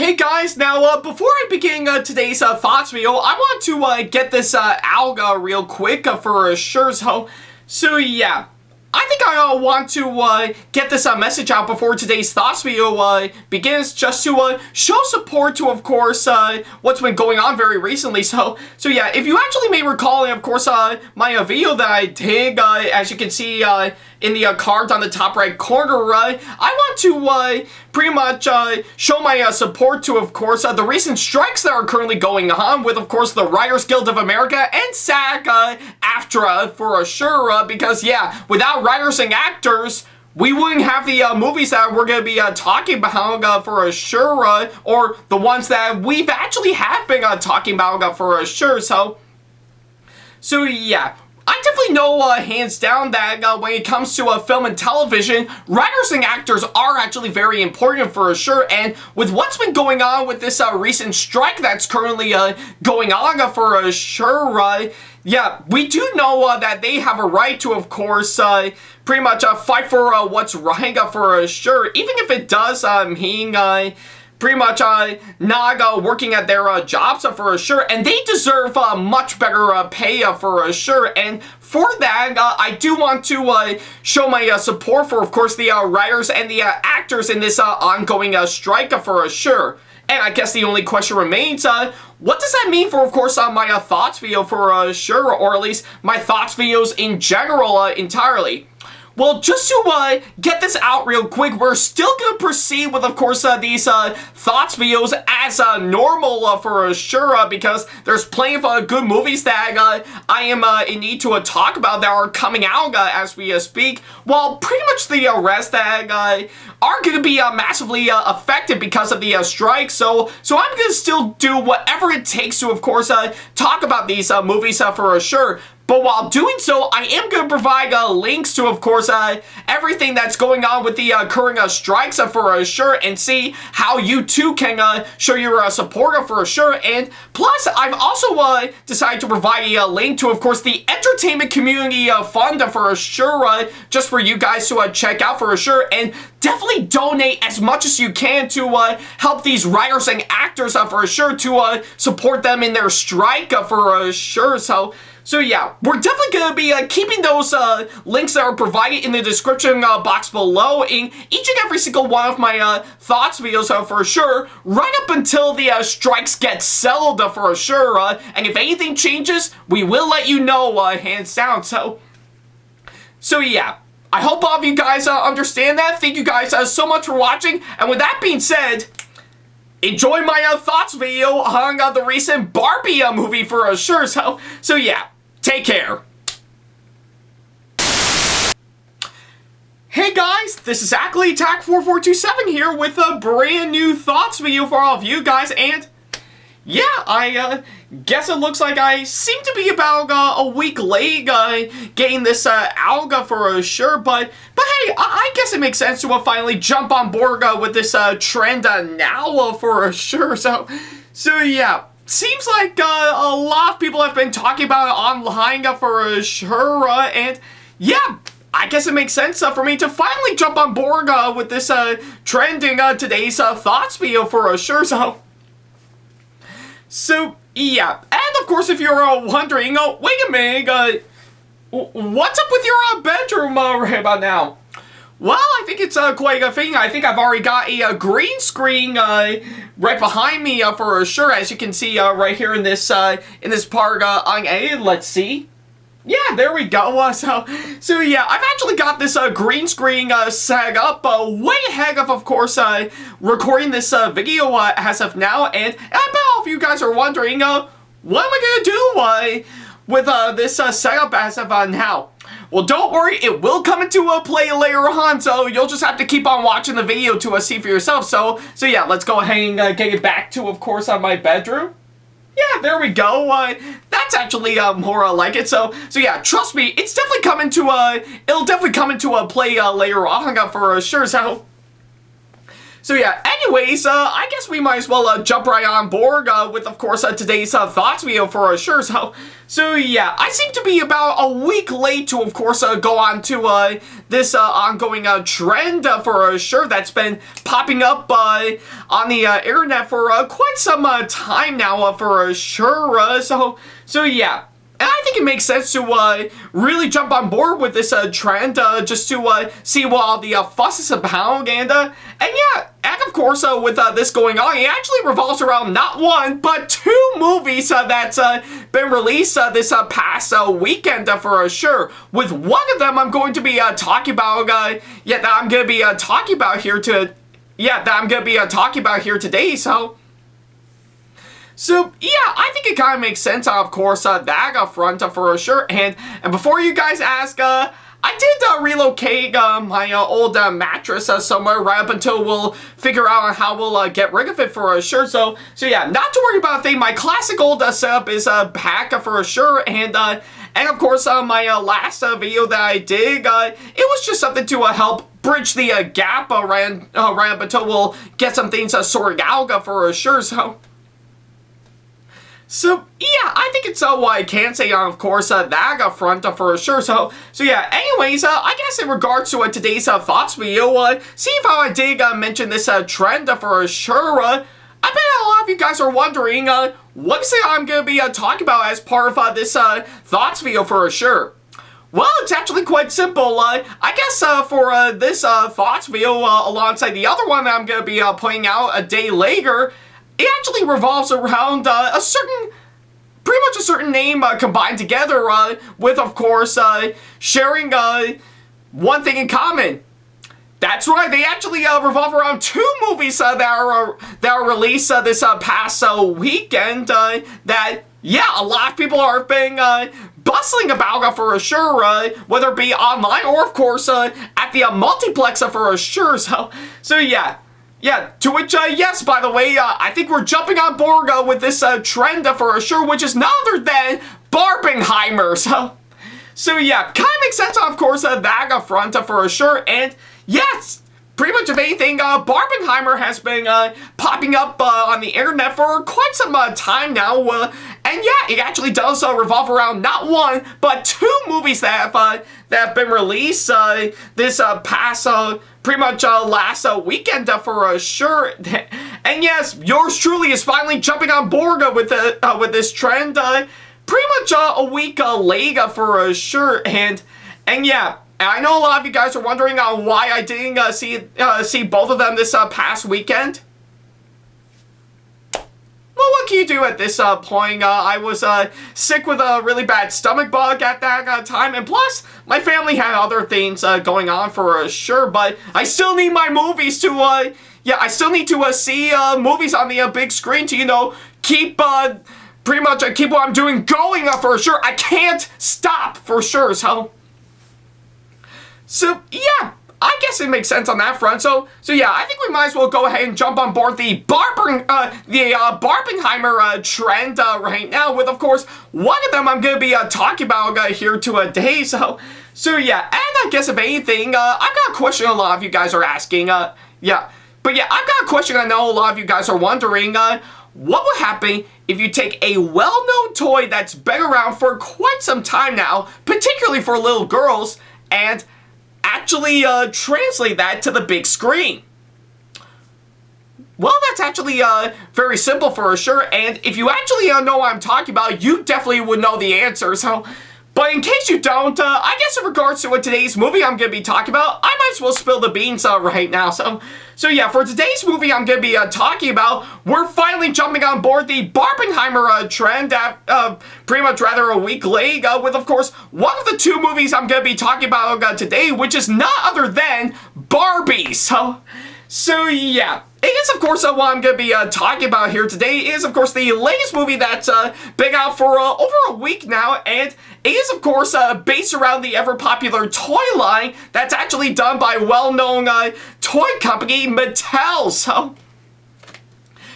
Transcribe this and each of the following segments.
Hey guys, now before I begin today's thoughts video, I want to get this alga real quick for sure. So yeah, I think I want to get this message out before today's thoughts video begins, just to show support to, of course, what's been going on very recently. So yeah, if you actually may recall, of course, my video that I did, as you can see in the card on the top right corner, I want to pretty much show my support to, of course, the recent strikes that are currently going on with, of course, the Writers Guild of America and SAG-AFTRA for sure, because yeah, without writers and actors, we wouldn't have the movies that we're going to be talking about for sure, or the ones that we've actually have been talking about for sure. So yeah, I definitely know hands down that when it comes to film and television, writers and actors are actually very important for sure. And with what's been going on with this recent strike that's currently going on for sure, yeah, we do know that they have a right to, of course, pretty much fight for what's right for sure, even if it does mean pretty much not working at their jobs for sure, and they deserve much better pay for sure. And for that, I do want to show my support for, of course, the writers and the actors in this ongoing strike for sure. And I guess the only question remains, what does that mean for, of course, my thoughts video for sure, or at least my thoughts videos in general entirely? Well, just to get this out real quick, we're still going to proceed with, of course, these thoughts videos as normal for sure, because there's plenty of good movies that I am in need to talk about that are coming out as we speak, while pretty much the rest that are going to be massively affected because of the strike. So I'm going to still do whatever it takes to, of course, talk about these movies for sure. But while doing so, I am going to provide links to, of course, everything that's going on with the current strikes for sure, and see how you too can show your support for sure. And plus, I've also decided to provide a link to, of course, the Entertainment Community Fund for sure, just for you guys to check out for sure, and definitely donate as much as you can to help these writers and actors for sure, to support them in their strike for sure. So yeah, we're definitely going to be keeping those links that are provided in the description box below in each and every single one of my thoughts videos for sure, right up until the strikes get settled for sure. And if anything changes, we will let you know hands down. So yeah, I hope all of you guys understand that. Thank you guys so much for watching. And with that being said, enjoy my thoughts video on the recent Barbie movie for sure. So yeah, take care. Hey guys, this is Ackleyattack4427 here with a brand new thoughts video for all of you guys. And yeah, I guess it looks like I seem to be about a week late getting this alga for sure, but hey, I guess it makes sense to finally jump on board with this trend now for sure. So yeah, seems like a lot of people have been talking about it online for sure, and yeah, I guess it makes sense for me to finally jump on board with this trending today's thoughts video for sure. So yeah, and of course, if you're wondering, wait a minute, what's up with your bedroom right about now? Well, I think it's quite a thing. I think I've already got a green screen right behind me for sure, as you can see right here in this part on A. Let's see. Yeah, there we go. So yeah, I've actually got this green screen set up way ahead of course, recording this video as of now. And I bet all of you guys are wondering, what am I gonna do with this setup as of now? Well, don't worry, it will come into play later on, so you'll just have to keep on watching the video to see for yourself. So yeah, let's go ahead and get it back to, of course, my bedroom. Yeah, there we go. That's actually more like it. So yeah, trust me, it's definitely coming to it'll definitely come into play later on for sure. So yeah, anyways, I guess we might as well jump right on board with, of course, today's thoughts video for sure. So yeah, I seem to be about a week late to, of course, go on to this ongoing trend for sure that's been popping up on the internet for quite some time now for sure. So yeah. And I think it makes sense to really jump on board with this trend just to see what all the fuss is about. And yeah, and of course, with this going on, it actually revolves around not one, but two movies that's been released this past weekend for sure. With one of them, I'm going to be talking about, that I'm going to be talking about here today. So, yeah, I think it kind of makes sense, of course, that front for sure. And before you guys ask, I did relocate my old mattress somewhere right up until we'll figure out how we'll get rid of it for sure. So yeah, not to worry about a thing. My classic old setup is back for sure. And of course, my last video that I did, it was just something to help bridge the gap right up until we'll get some things sorted out for sure. So, yeah, I think it's what I can say on, of course, that front for sure. So yeah, anyways, I guess in regards to today's thoughts video, see if I did mention this trend for sure. I bet a lot of you guys are wondering, what is it I'm going to be talking about as part of this thoughts video for sure. Well, it's actually quite simple. I guess for this thoughts video, alongside the other one that I'm going to be putting out a day later, it actually revolves around pretty much a certain name combined together with, of course, sharing one thing in common. That's right, they actually revolve around two movies that are released this past weekend that, yeah, a lot of people are being bustling about for sure, whether it be online or, of course, at the multiplex for sure. So yeah. Yeah, to which, yes, by the way, I think we're jumping on board with this trend for sure, which is none other than Barbenheimer. So yeah, kind of makes sense, of course, that front for sure. And yes, pretty much of anything, Barbenheimer has been popping up on the internet for quite some time now. And yeah, it actually does revolve around not one, but two movies that have been released this past pretty much last weekend for sure. And yes, yours truly is finally jumping on board with this trend pretty much a week late for sure. And yeah, I know a lot of you guys are wondering why I didn't see both of them this past weekend. Well, what can you do at this point? I was sick with a really bad stomach bug at that time, and plus, my family had other things going on for sure, but I still need my movies to, I still need to see movies on the big screen to, keep, pretty much keep what I'm doing going for sure. I can't stop for sure, so yeah. I guess it makes sense on that front. So yeah, I think we might as well go ahead and jump on board the Barbenheimer trend right now. With, of course, one of them I'm going to be talking about here today. So yeah, and I guess if anything, I've got a question a lot of you guys are asking. But yeah, I've got a question I know a lot of you guys are wondering. What would happen if you take a well-known toy that's been around for quite some time now, particularly for little girls, and actually translate that to the big screen? Well, that's actually very simple for sure, and if you actually know what I'm talking about, you definitely would know the answer. But in case you don't, I guess in regards to what today's movie I'm going to be talking about, I might as well spill the beans right now. So yeah, for today's movie I'm going to be talking about, we're finally jumping on board the Barbenheimer trend pretty much rather a week late with, of course, one of the two movies I'm going to be talking about today, which is none other than Barbie. So yeah. It is, of course, what I'm going to be talking about here today is, of course, the latest movie that's been out for over a week now, and it is, of course, based around the ever-popular toy line that's actually done by well-known toy company Mattel.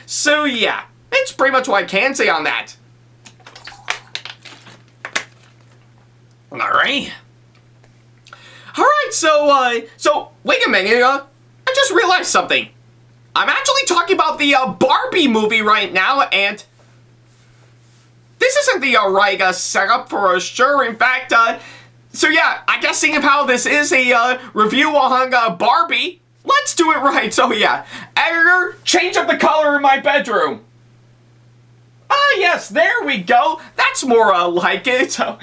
So yeah, it's pretty much what I can say on that. Alright, so wait a minute, I just realized something. I'm actually talking about the Barbie movie right now, and this isn't the right setup for sure. In fact, so yeah, I guess seeing how this is a review on Barbie, let's do it right. So yeah, editor, change up the color in my bedroom. Yes, there we go. That's more like it. So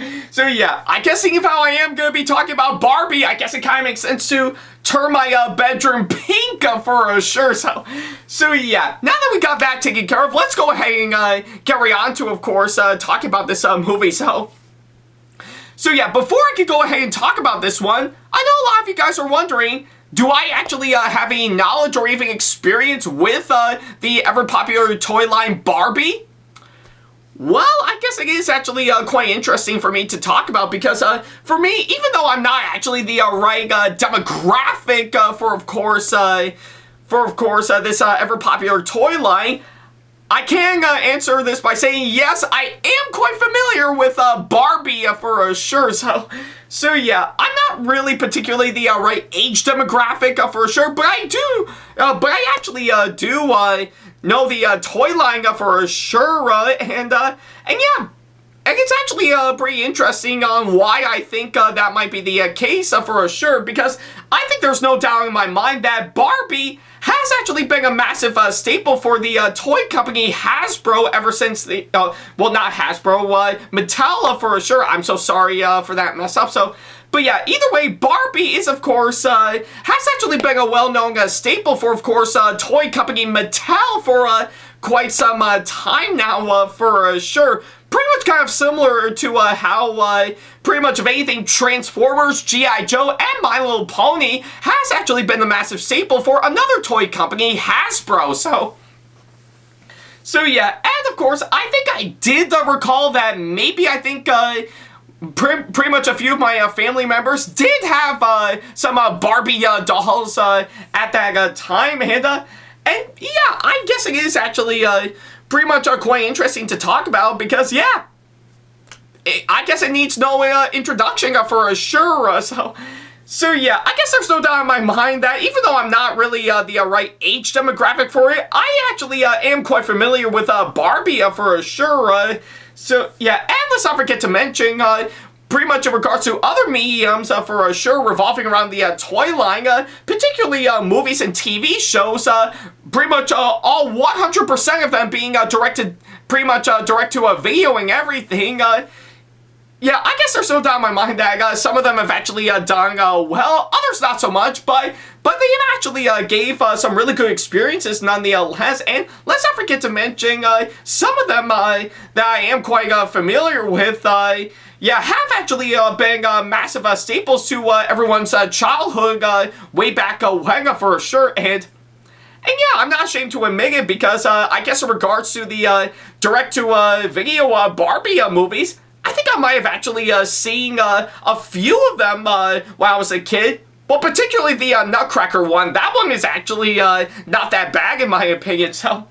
yeah, I guess seeing how I am going to be talking about Barbie, I guess it kind of makes sense to turn my bedroom pink for sure. So yeah, now that we got that taken care of, let's go ahead and carry on to, of course, talking about this movie. So yeah, before I could go ahead and talk about this one, I know a lot of you guys are wondering, do I actually have any knowledge or even experience with the ever-popular toy line Barbie? Well, I guess it is actually quite interesting for me to talk about because for me, even though I'm not actually the right demographic for of course this ever-popular toy line, I can answer this by saying yes, I am quite familiar with Barbie for sure. So yeah, I'm not really particularly the right age demographic for sure, but I actually do know the toy line for sure, and yeah, and it's actually pretty interesting on why I think that might be the case for sure, because I think there's no doubt in my mind that Barbie has actually been a massive staple for the toy company Hasbro ever since the, well, not Hasbro, Mattel for sure. I'm so sorry for that mess up. But yeah, either way, Barbie is, of course, has actually been a well-known staple for, of course, toy company Mattel for quite some time now, for sure. Pretty much kind of similar to how pretty much of anything Transformers, G.I. Joe, and My Little Pony has actually been the massive staple for another toy company, Hasbro. So yeah, and of course, I think I did recall that maybe I think pretty much a few of my family members did have some Barbie dolls at that time, and yeah, I guess it is actually pretty much quite interesting to talk about because yeah, I guess it needs no introduction for sure. So yeah, I guess there's no doubt in my mind that even though I'm not really the right age demographic for it, I actually am quite familiar with Barbie for sure. So yeah, and let's not forget to mention, pretty much in regards to other mediums for sure revolving around the toy line, particularly movies and TV shows, pretty much all 100% of them being directed, pretty much direct to video and everything. Yeah, I guess there's no doubt in my mind that some of them have actually done well, others not so much, but they actually gave some really good experiences nonetheless, and let's not forget to mention some of them that I am quite familiar with, yeah, have actually been massive staples to everyone's childhood way back when for sure, and yeah, I'm not ashamed to admit it because I guess in regards to the direct-to-video Barbie movies, I think I might have actually seen a few of them when I was a kid. Well, particularly the Nutcracker one. That one is actually not that bad in my opinion, so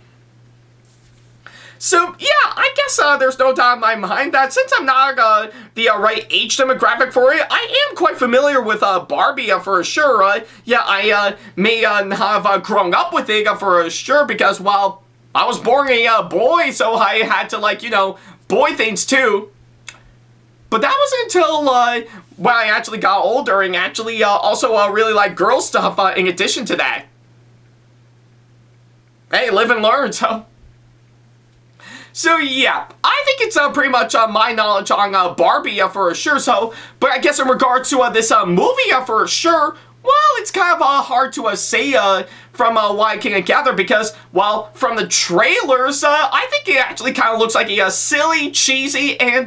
yeah, I guess there's no doubt in my mind that since I'm not the right age demographic for it, I am quite familiar with Barbie for sure. Yeah, I may not have grown up with it for sure because, well, I was born a boy, so I had to, like, you know, boy things too. But that wasn't until when I actually got older and actually also really like girl stuff in addition to that. Hey, live and learn, So yeah, I think it's pretty much my knowledge on Barbie for sure. But I guess in regards to this movie for sure, well, it's kind of hard to say from what I can gather because, well, from the trailers, I think it actually kind of looks like a silly, cheesy, and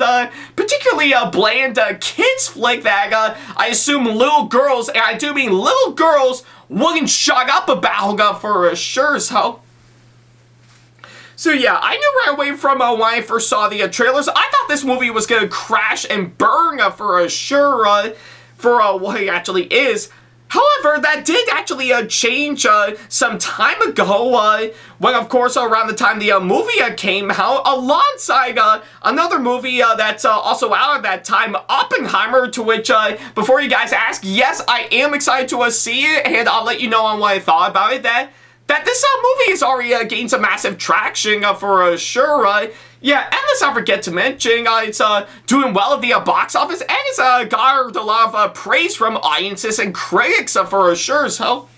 particularly bland kids flick that I assume little girls, and I do mean little girls, wouldn't shut up about for sure. So yeah, I knew right away from when I first saw the trailers, I thought this movie was going to crash and burn for sure for what it actually is. However, that did actually change some time ago when, of course, around the time the movie came out, alongside another movie that's also out at that time, Oppenheimer, to which, before you guys ask, yes, I am excited to see it, and I'll let you know on what I thought about it. that this movie has already gained some massive traction for sure. Yeah, and let's not forget to mention it's doing well at the box office, and it's garnered a lot of praise from audiences and critics for sure. So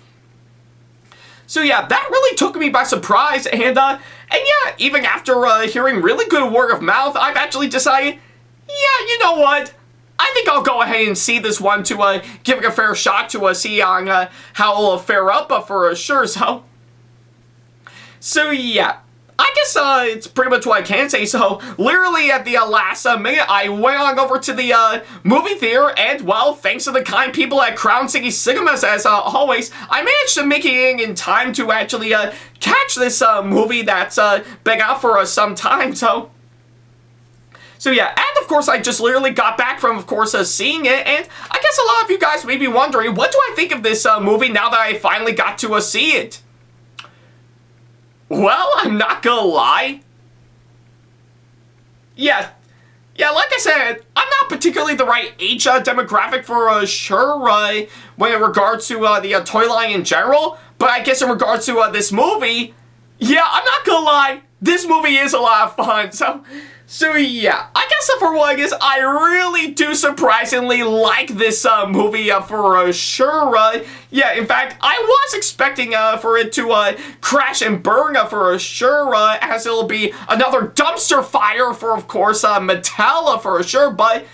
yeah, that really took me by surprise, and yeah, even after hearing really good word of mouth, I've actually decided, yeah, you know what? I think I'll go ahead and see this one to give it a fair shot to see on how it'll fare up for sure. So yeah, I guess it's pretty much what I can say. So literally at the last minute, I went on over to the movie theater, and well, thanks to the kind people at Crown City Cinemas, as always, I managed to make it in time to actually catch this movie that's been out for some time. So yeah, and of course I just literally got back from, of course, seeing it, and I guess a lot of you guys may be wondering, what do I think of this movie now that I finally got to see it? Well, I'm not gonna lie. Yeah, like I said, I'm not particularly the right age demographic for sure when in regards to the toy line in general, but I guess in regards to this movie, yeah, I'm not gonna lie, this movie is a lot of fun. So yeah, I guess for what it is, I really do surprisingly like this movie for sure. Yeah, in fact, I was expecting for it to crash and burn for sure, as it'll be another dumpster fire for, of course, Mattel for sure, but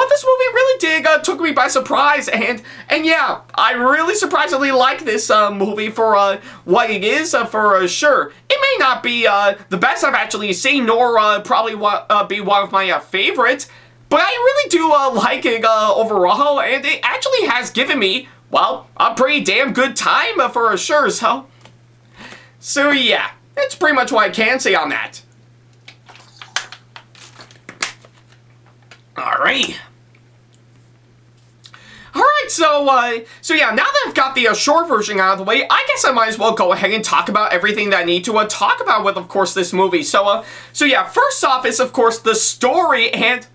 this movie really did took me by surprise, and yeah, I really surprisingly like this movie for what it is for sure. It may not be the best I've actually seen, nor probably be one of my favorites, but I really do like it overall, and it actually has given me, well, a pretty damn good time for sure. So yeah, that's pretty much what I can say on that. Alright. Alright, so yeah, now that I've got the short version out of the way, I guess I might as well go ahead and talk about everything that I need to talk about with, of course, this movie. So yeah, first off is, of course, the story, and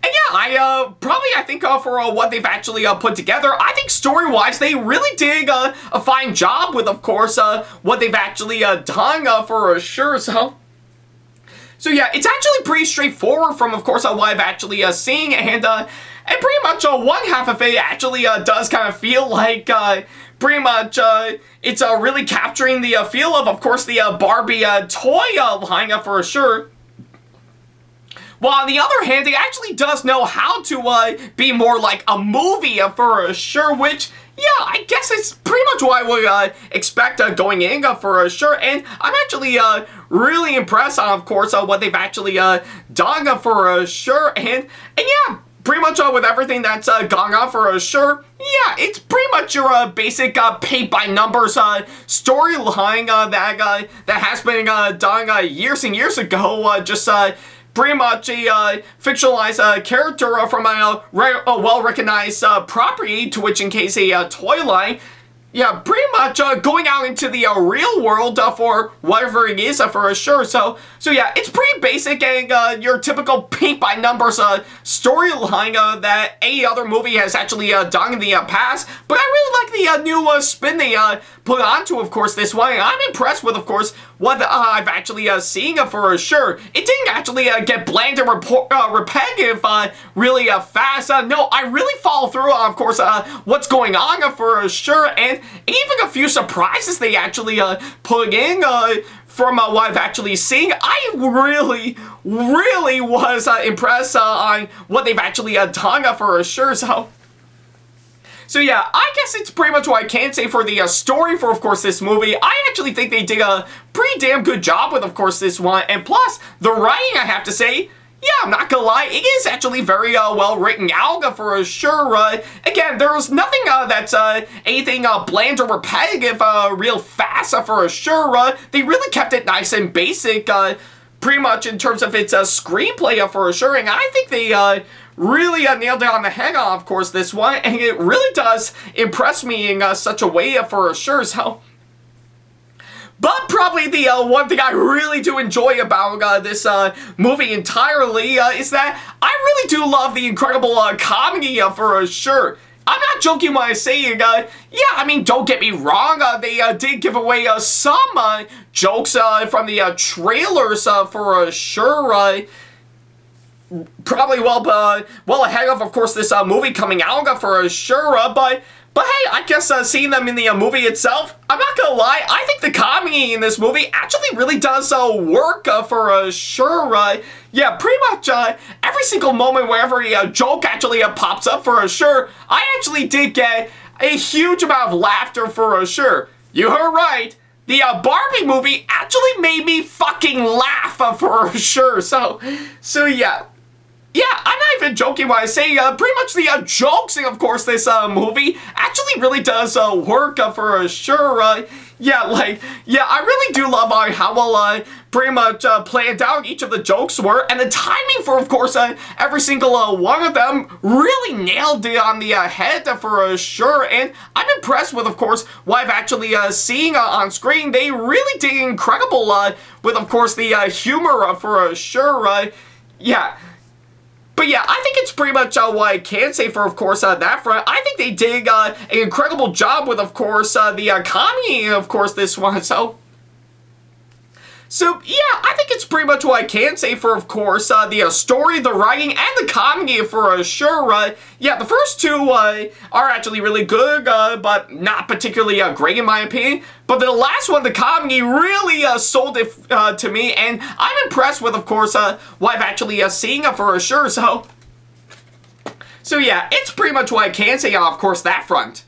yeah, I think for what they've actually put together, I think story-wise, they really did a fine job with, of course, what they've actually done for sure. So yeah, it's actually pretty straightforward from, of course, what I've actually seen, and pretty much one half of it actually does kind of feel like pretty much it's really capturing the feel of course, the Barbie toy line for sure. While on the other hand, it actually does know how to be more like a movie for sure, which, yeah, I guess it's pretty much what I would expect going in for sure, and I'm actually really impressed on, of course, what they've actually done for sure, and yeah, pretty much with everything that's gone on for sure, yeah, it's pretty much your basic paint-by-numbers storyline that has been done years and years ago, just pretty much a fictionalized character from a well-recognized property, to which in case a toy line. Yeah, pretty much going out into the real world for whatever it is for sure. So yeah, it's pretty basic and your typical paint-by-numbers storyline that any other movie has actually done in the past. But I really like the new spin they put onto, of course, this one. And I'm impressed with, of course, what I've actually seen for sure. It didn't actually get bland and repetitive really fast. No, I really follow through on, of course, what's going on for sure. And even a few surprises they actually put in from what I've actually seen. I really was impressed on what they've actually done for sure. So yeah, I guess it's pretty much what I can say for the story for, of course, this movie. I actually think they did a pretty damn good job with, of course, this one. And plus, the writing, I have to say, yeah, I'm not gonna lie, it is actually very well written out for sure. Again, there's nothing that's anything bland or repetitive real fast for sure. They really kept it nice and basic, pretty much in terms of its screenplay for sure. And I think they really nailed it on the head on, of course, this one. And it really does impress me in such a way for sure. But probably the one thing I really do enjoy about this movie entirely is that I really do love the incredible comedy for sure. I'm not joking when I say, yeah, I mean, don't get me wrong, they did give away some jokes from the trailers for sure. Probably well ahead of course, this movie coming out for sure, but hey, I guess seeing them in the movie itself, I'm not gonna lie, I think the comedy in this movie actually really does work for sure. Yeah, pretty much every single moment wherever a joke actually pops up for sure, I actually did get a huge amount of laughter for sure. You heard right. The Barbie movie actually made me fucking laugh for sure. So yeah. Yeah, I'm not even joking when I say pretty much the jokes in, of course, this movie actually really does work for sure. Yeah, I really do love how well pretty much planned out each of the jokes were, and the timing for, of course, every single one of them really nailed it on the head for sure, and I'm impressed with, of course, what I've actually seen on screen. They really did incredible with, of course, the humor for sure. Yeah. But yeah, I think it's pretty much what I can say for, of course, that front. I think they did an incredible job with, of course, the comedy, of course, this one. So yeah, I think it's pretty much what I can say for, of course, the story, the writing, and the comedy for sure. Yeah, the first two are actually really good, but not particularly great in my opinion. But the last one, the comedy, really sold it to me, and I'm impressed with, of course, what I've actually seen for sure. So yeah, it's pretty much what I can say on, of course, that front.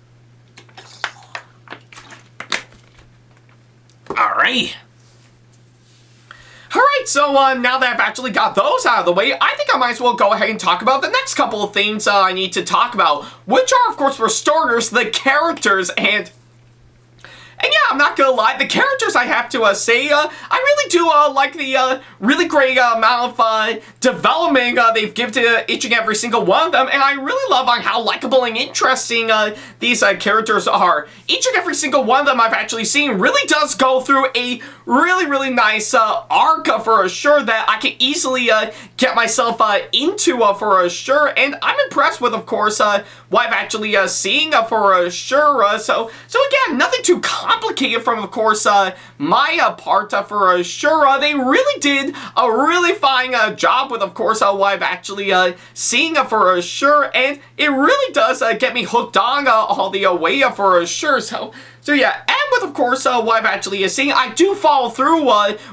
Alright. Alright, so now that I've actually got those out of the way, I think I might as well go ahead and talk about the next couple of things I need to talk about, which are, of course, for starters, the characters, and yeah, I'm not gonna lie, the characters, I have to say, I really do like the really great amount of development they've given to each and every single one of them, and I really love how likable and interesting these characters are. Each and every single one of them I've actually seen really does go through a really nice arc for sure that I can easily get myself into for sure, and I'm impressed with, of course, what I've actually seen for sure. So again, nothing too complicated from, of course, my part for sure. They really did a really fine job with, of course, what I've actually seen for sure, and it really does get me hooked on all the way for sure. So yeah, and with, of course, what I've actually seen, I do follow through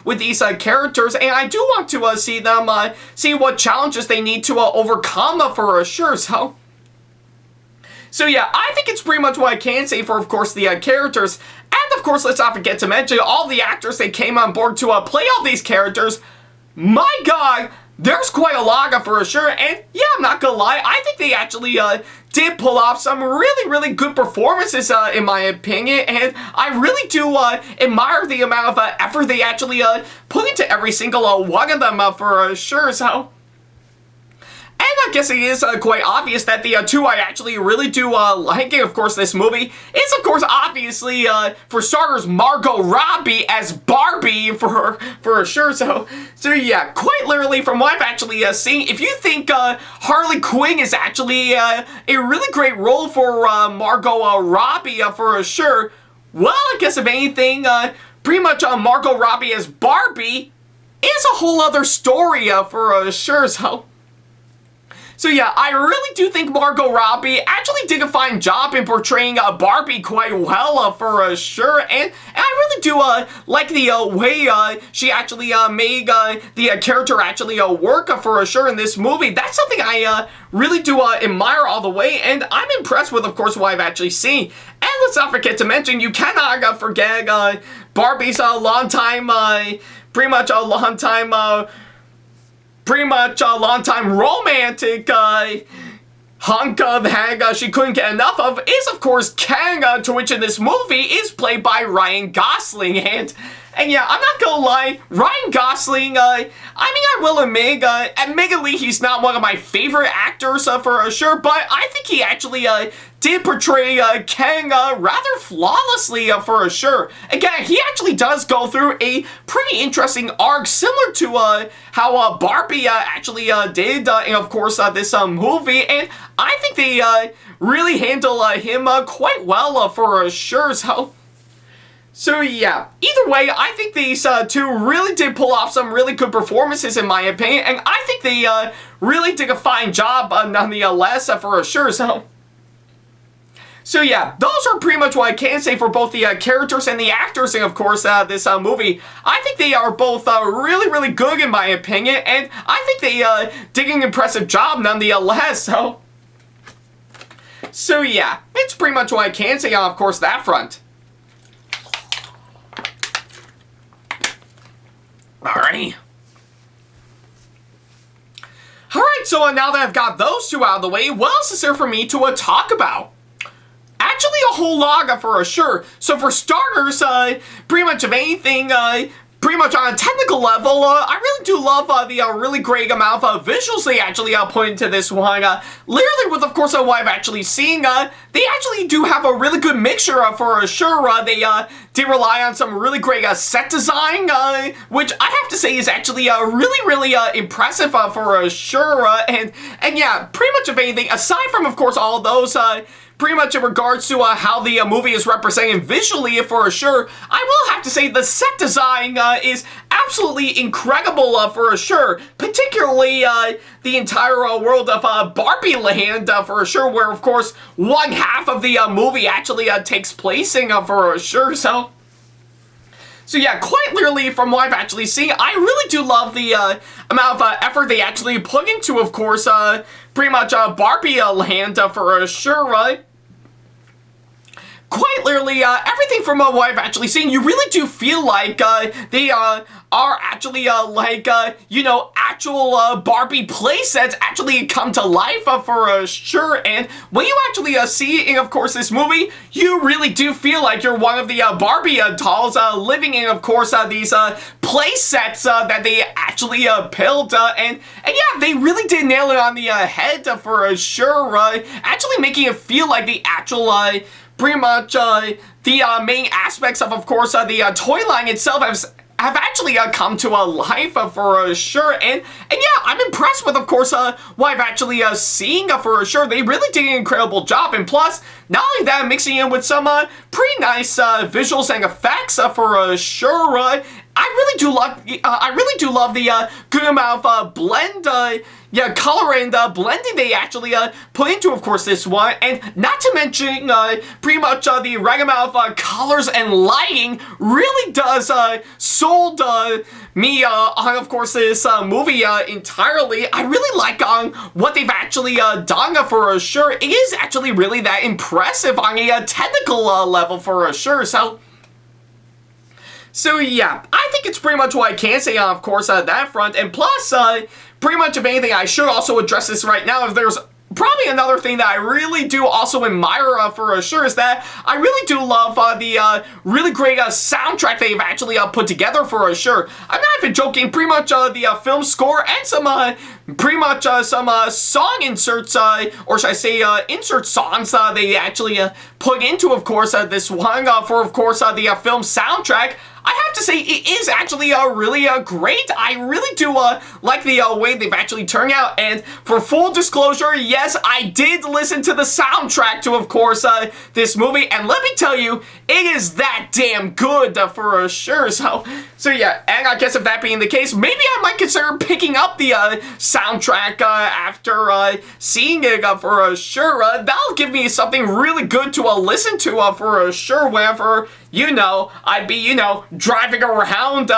with these characters, and I do want to see them, see what challenges they need to overcome for sure. So yeah, I think it's pretty much what I can say for, of course, the characters. And, of course, let's not forget to mention all the actors that came on board to play all these characters. My God, there's quite a lot for sure. And, yeah, I'm not gonna lie, I think they actually did pull off some really good performances, in my opinion. And I really do admire the amount of effort they actually put into every single one of them for sure. And I guess it is quite obvious that the two I actually really do like, of course, this movie is, of course, obviously, for starters, Margot Robbie as Barbie for sure. So yeah, quite literally from what I've actually seen, if you think Harley Quinn is actually a really great role for Margot Robbie for sure, well, I guess if anything, pretty much Margot Robbie as Barbie is a whole other story for sure. So yeah, I really do think Margot Robbie actually did a fine job in portraying Barbie quite well for sure, and I really do like the way she actually made the character actually work for sure in this movie. That's something I really do admire all the way, and I'm impressed with, of course, what I've actually seen. And let's not forget to mention, you cannot forget Barbie's pretty much a long time romantic hunk that she couldn't get enough of is, of course, Ken, to which in this movie is played by Ryan Gosling. And yeah, I'm not gonna lie, Ryan Gosling, I mean, I will admit, admittedly, he's not one of my favorite actors for sure, but I think he actually did portray Ken rather flawlessly for sure. Again, he actually does go through a pretty interesting arc, similar to how Barbie actually did in, of course, this movie, and I think they really handle him quite well for sure. So yeah, either way, I think these two really did pull off some really good performances in my opinion, and I think they really did a fine job nonetheless for sure. So yeah, those are pretty much what I can say for both the characters and the actors in, of course, this movie. I think they are both really, really good in my opinion, and I think they did an impressive job nonetheless. So yeah, it's pretty much what I can say on, of course, that front. Alrighty. Alright, so now that I've got those two out of the way, what else is there for me to talk about? Actually, a whole lot for sure. So for starters, pretty much of anything, pretty much on a technical level, I really do love the really great amount of visuals they actually put into this one. Literally with, of course, what I've actually seen, they actually do have a really good mixture for sure. They did rely on some really great set design, which I have to say is actually really, really impressive for sure. And yeah, pretty much of anything, aside from, of course, all of those, pretty much in regards to how the movie is represented visually for sure, I will have to say the set design is absolutely incredible for sure. Particularly the entire world of Barbie Land for sure, where of course one half of the movie actually takes place in for sure. So yeah, quite literally from what I've actually seen, I really do love the amount of effort they actually put into, of course, pretty much Barbie Land for sure, right? Quite literally, everything from what I've actually seen, you really do feel like they are actually like, you know, actual Barbie playsets actually come to life for sure. And when you actually see in, of course, this movie, you really do feel like you're one of the Barbie dolls living in, of course, these playsets that they actually built. And yeah, they really did nail it on the head for sure, actually making it feel like the actual pretty much the main aspects of course, the toy line itself have actually come to life for sure. And yeah, I'm impressed with, of course, what I've actually seen for sure. They really did an incredible job. And plus, not only that, mixing in with some pretty nice visuals and effects for sure. I really do love the good amount of blend, yeah, color and blending they actually put into, of course, this one. And not to mention, pretty much the right amount of colors and lighting really does sold me on, of course, this movie entirely. I really like what they've actually done for sure. It is actually really that impressive on a technical level for sure. So yeah, I think it's pretty much what I can say on, of course, that front. And plus, pretty much if anything, I should also address this right now. If there's probably another thing that I really do also admire for sure is that I really do love the really great soundtrack they've actually put together for sure. I'm not even joking, pretty much the film score and some pretty much some song inserts, or should I say insert songs they actually put into, of course, this one for, of course, the film soundtrack. I have to say, it is actually really great. I really do like the way they've actually turned out. And for full disclosure, yes, I did listen to the soundtrack to, of course, this movie. And let me tell you, it is that damn good for sure. So yeah, and I guess if that being the case, maybe I might consider picking up the soundtrack after seeing it for sure. That'll give me something really good to listen to for sure whenever, you know, I'd be, you know, driving around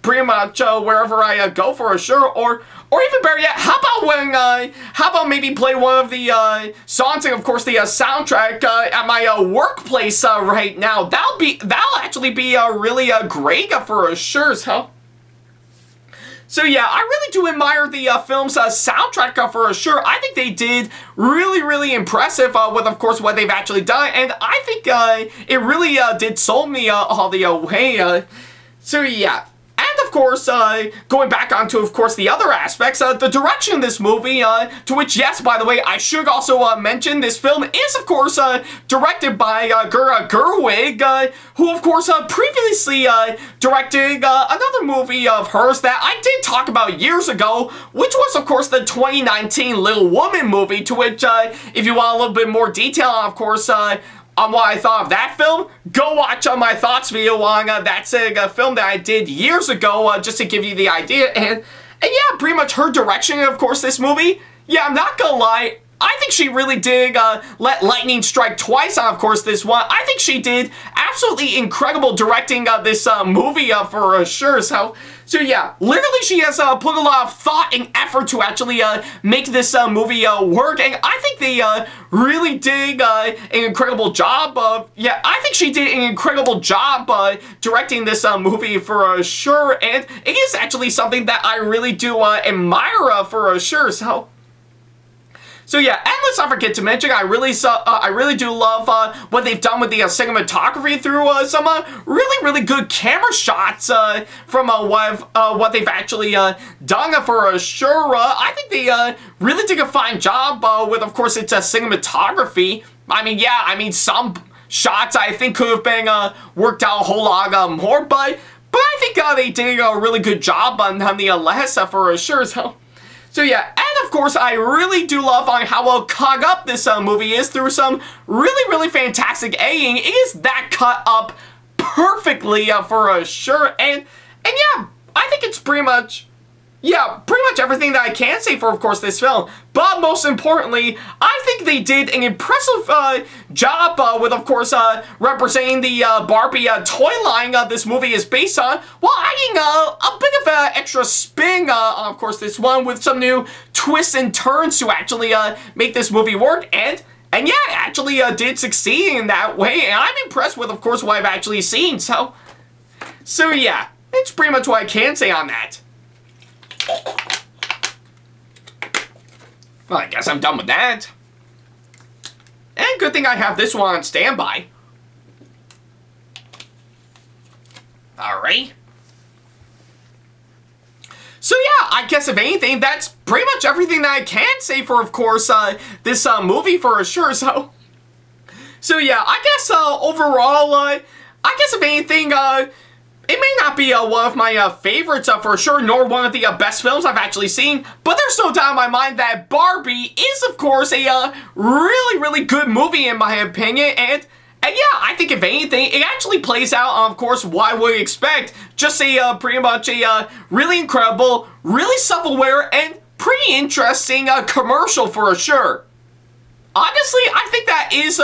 pretty much wherever I go for sure, or even better yet, how about maybe play one of the songs and, of course, the soundtrack at my workplace right now. That'll actually be really great for sure. So yeah, I really do admire the film's soundtrack for sure. I think they did really, really impressive with, of course, what they've actually done. And I think it really did sold me all the way. So yeah. And of course, going back onto, of course, the other aspects, the direction of this movie, to which, yes, by the way, I should also mention this film is, of course, directed by Greta Gerwig, who, of course, previously directed another movie of hers that I did talk about years ago, which was, of course, the 2019 Little Woman movie, to which, if you want a little bit more detail, of course, on what I thought of that film, go watch my thoughts video on that film that I did years ago, just to give you the idea. And yeah, pretty much her direction, of course, this movie, yeah, I'm not gonna lie, I think she really did let lightning strike twice on, of course, this one. I think she did absolutely incredible directing this movie for sure. So yeah, literally she has put a lot of thought and effort to actually make this movie work, and I think they really did an incredible job of, yeah, I think she did an incredible job directing this movie for sure, and it is actually something that I really do admire for sure. So yeah, and let's not forget to mention, I really do love what they've done with the cinematography through some really good camera shots from what they've actually done for sure. I think they really did a fine job with, of course, its cinematography. I mean, yeah, I mean, some shots I think could have been worked out a whole lot more, but I think they did a really good job nonetheless for sure. So yeah, and of course, I really do love on how well cut up this movie is through some really fantastic editing. It is that cut up perfectly for sure, and yeah, I think it's pretty much everything that I can say for, of course, this film. But most importantly, I think they did an impressive job with, of course, representing the Barbie toy line this movie is based on, while adding a bit of an extra spin on, of course, this one with some new twists and turns to actually make this movie work. And yeah, it actually did succeed in that way, and I'm impressed with, of course, what I've actually seen. So yeah, it's pretty much what I can say on that. Well, I guess I'm done with that. And good thing I have this one on standby. Alright. So yeah, I guess if anything, that's pretty much everything that I can say for, of course, this movie for sure. So yeah, I guess overall, I guess if anything, it may not be one of my favorites for sure, nor one of the best films I've actually seen, but there's no doubt in my mind that Barbie is, of course, a really good movie in my opinion, and yeah, I think if anything, it actually plays out, of course, what I would expect. Just pretty much a really incredible, really self-aware, and pretty interesting commercial for sure. Honestly, I think that is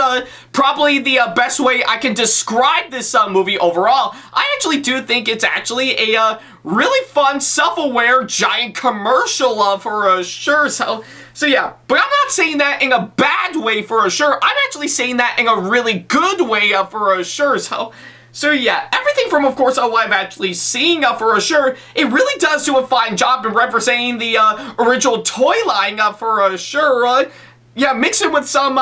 probably the best way I can describe this movie overall. I actually do think it's actually a really fun, self-aware, giant commercial for sure. So yeah, but I'm not saying that in a bad way for sure. I'm actually saying that in a really good way for sure. So yeah, everything from, of course, what I've actually seen for sure, it really does do a fine job in representing the original toy line for sure. Yeah, mix it with some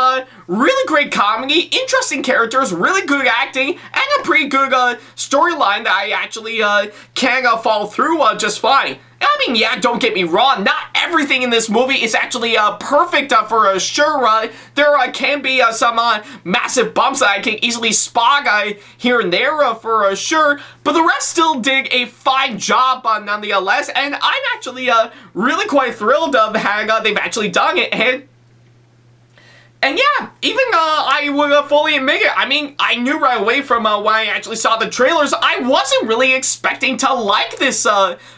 really great comedy, interesting characters, really good acting, and a pretty good storyline that I actually can follow through just fine. I mean, yeah, don't get me wrong, not everything in this movie is actually perfect for sure. There can be some massive bumps that I can easily spot here and there for sure, but the rest still did a fine job nonetheless, and I'm actually really quite thrilled of how they've actually done it. And yeah, even I would fully admit it. I mean, I knew right away from when I actually saw the trailers, I wasn't really expecting to like this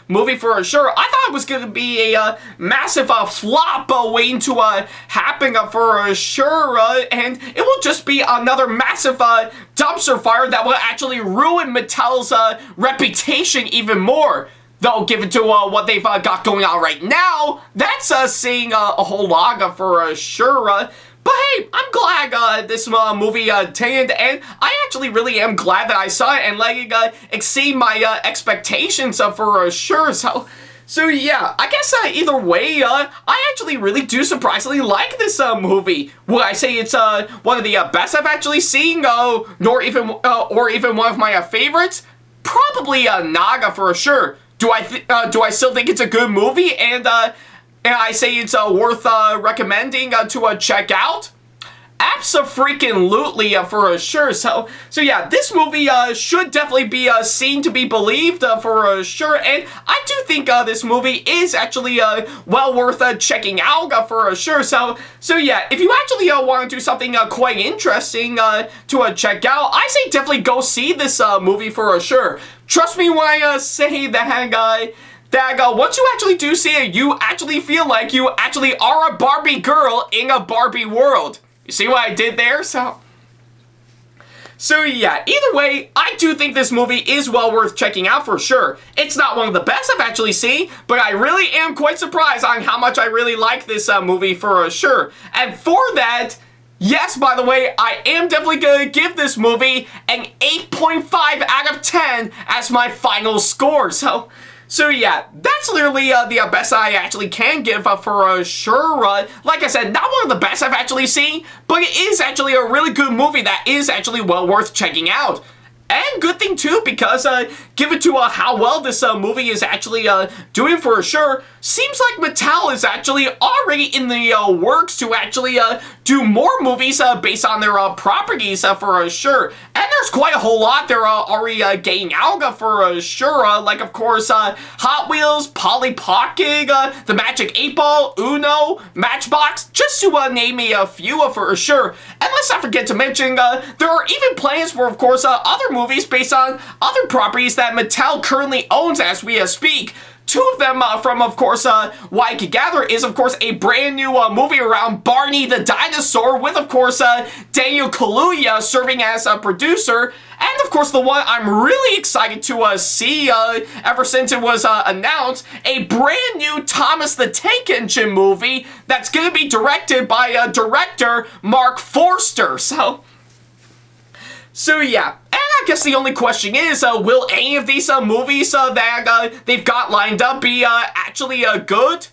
movie for sure. I thought it was going to be a massive flop waiting to happen for sure, and it will just be another massive dumpster fire that will actually ruin Mattel's reputation even more. Though, given to what they've got going on right now, that's saying a whole lot for sure. But hey, I'm glad this movie did, and I actually really am glad that I saw it and let it exceed my expectations for sure. So yeah, I guess either way, I actually really do surprisingly like this movie. Would I say it's one of the best I've actually seen, or even one of my favorites? Probably Naga for sure. do I still think it's a good movie, and I say it's worth recommending to check out? Abso-freaking-lutely, for sure. So yeah, this movie should definitely be seen to be believed, for sure. And I do think this movie is actually well worth checking out, for sure. So yeah, if you actually want to do something quite interesting to check out, I say definitely go see this movie, for sure. Trust me when I say that once you actually do see it, you actually feel like you actually are a Barbie girl in a Barbie world. You see what I did there? So yeah, either way, I do think this movie is well worth checking out for sure. It's not one of the best I've actually seen, but I really am quite surprised on how much I really like this movie for sure. And for that, yes, by the way, I am definitely going to give this movie an 8.5 out of 10 as my final score. So yeah, that's literally the best I actually can give for sure. Like I said, not one of the best I've actually seen, but it is actually a really good movie that is actually well worth checking out. And good thing too, because given to how well this movie is actually doing for sure, seems like Mattel is actually already in the works to actually do more movies based on their properties for sure. And there's quite a whole lot they're already getting out for sure. Like, of course, Hot Wheels, Polly Pocket, the Magic 8 Ball, Uno, Matchbox, just to name a few for sure. And let's not forget to mention, there are even plans for, of course, other movies based on other properties that Mattel currently owns as we speak. Two of them from, of course, what I could gather is, of course, a brand new movie around Barney the dinosaur with, of course, Daniel Kaluuya serving as a producer. And, of course, the one I'm really excited to see ever since it was announced, a brand new Thomas the Tank Engine movie that's going to be directed by director Mark Forster. So yeah, and I guess the only question is, will any of these movies that they've got lined up be actually good?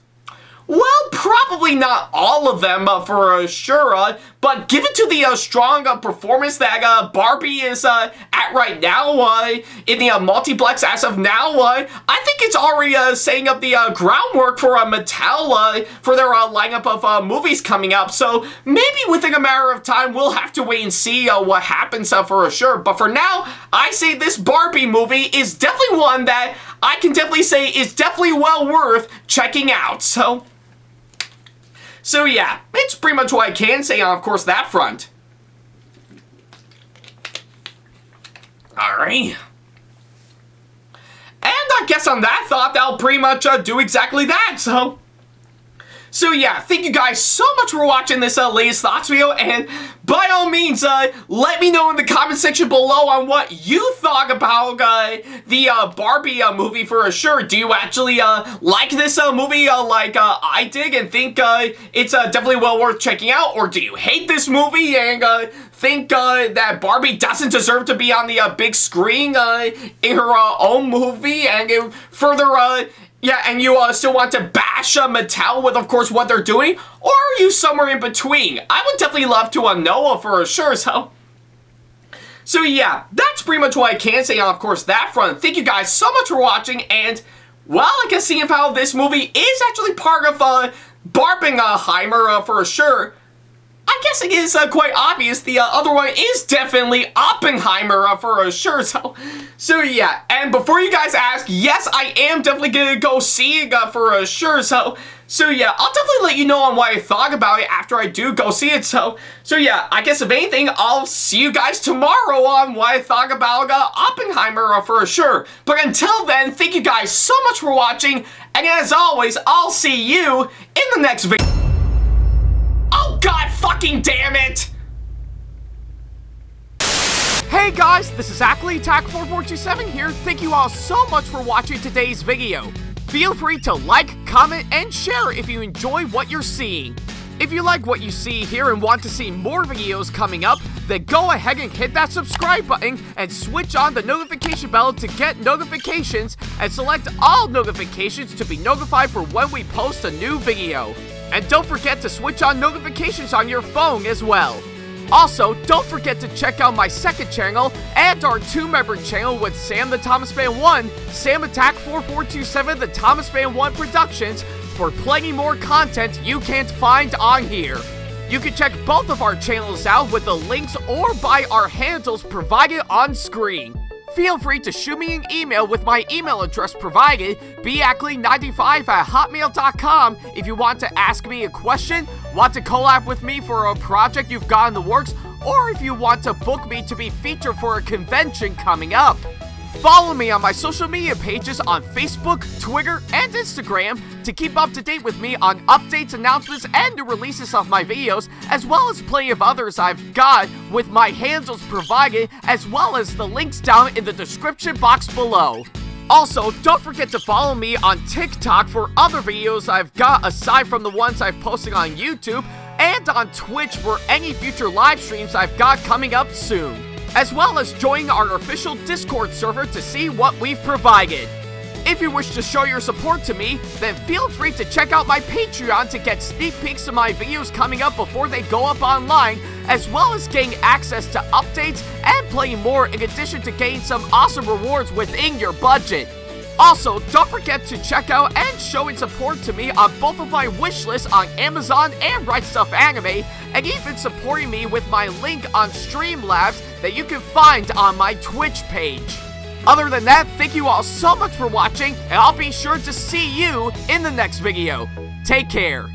Well, probably not all of them for sure, but given to the strong performance that Barbie is at right now in the multiplex as of now, I think it's already setting up the groundwork for Mattel for their lineup of movies coming up. So maybe within a matter of time, we'll have to wait and see what happens for sure. But for now, I say this Barbie movie is definitely one that I can definitely say is definitely well worth checking out. So yeah, it's pretty much what I can say on, of course, that front. Alright. And I guess on that thought, that'll pretty much do exactly that, So yeah, thank you guys so much for watching this latest thoughts video, and by all means, let me know in the comment section below on what you thought about the Barbie movie for sure. Do you actually like this movie like I did and think it's definitely well worth checking out, or do you hate this movie and think that Barbie doesn't deserve to be on the big screen in her own movie, and further yeah, and you still want to bash Mattel with, of course, what they're doing? Or are you somewhere in between? I would definitely love to know for sure, So yeah, that's pretty much what I can say on, of course, that front. Thank you guys so much for watching, and, well, I guess seeing how this movie is actually part of Barbenheimer for sure, I guess it is quite obvious the other one is definitely Oppenheimer for sure. So yeah, and before you guys ask, yes, I am definitely gonna go see it for sure. So yeah, I'll definitely let you know on what I thought about it after I do go see it. So yeah, I guess if anything, I'll see you guys tomorrow on what I thought about Oppenheimer for sure. But until then, thank you guys so much for watching, and as always, I'll see you in the next video. Oh god fucking damn it! Hey guys, this is Ackleyattack4427 here. Thank you all so much for watching today's video. Feel free to like, comment, and share if you enjoy what you're seeing. If you like what you see here and want to see more videos coming up, then go ahead and hit that subscribe button and switch on the notification bell to get notifications, and select all notifications to be notified for when we post a new video. And don't forget to switch on notifications on your phone as well. Also, don't forget to check out my second channel and our 2-member channel with SamAttack4427's, SamAttack4427 Productions for plenty more content you can't find on here. You can check both of our channels out with the links or by our handles provided on screen. Feel free to shoot me an email with my email address provided, Ackley95@hotmail.com, if you want to ask me a question, want to collab with me for a project you've got in the works, or if you want to book me to be featured for a convention coming up. Follow me on my social media pages on Facebook, Twitter, and Instagram to keep up to date with me on updates, announcements, and the releases of my videos, as well as plenty of others I've got with my handles provided, as well as the links down in the description box below. Also, don't forget to follow me on TikTok for other videos I've got aside from the ones I've posted on YouTube, and on Twitch for any future live streams I've got coming up soon, as well as join our official Discord server to see what we've provided. If you wish to show your support to me, then feel free to check out my Patreon to get sneak peeks of my videos coming up before they go up online, as well as getting access to updates and plenty more in addition to getting some awesome rewards within your budget. Also, don't forget to check out and showing support to me on both of my wish lists on Amazon and Right Stuff Anime, and even supporting me with my link on Streamlabs that you can find on my Twitch page. Other than that, thank you all so much for watching, and I'll be sure to see you in the next video. Take care.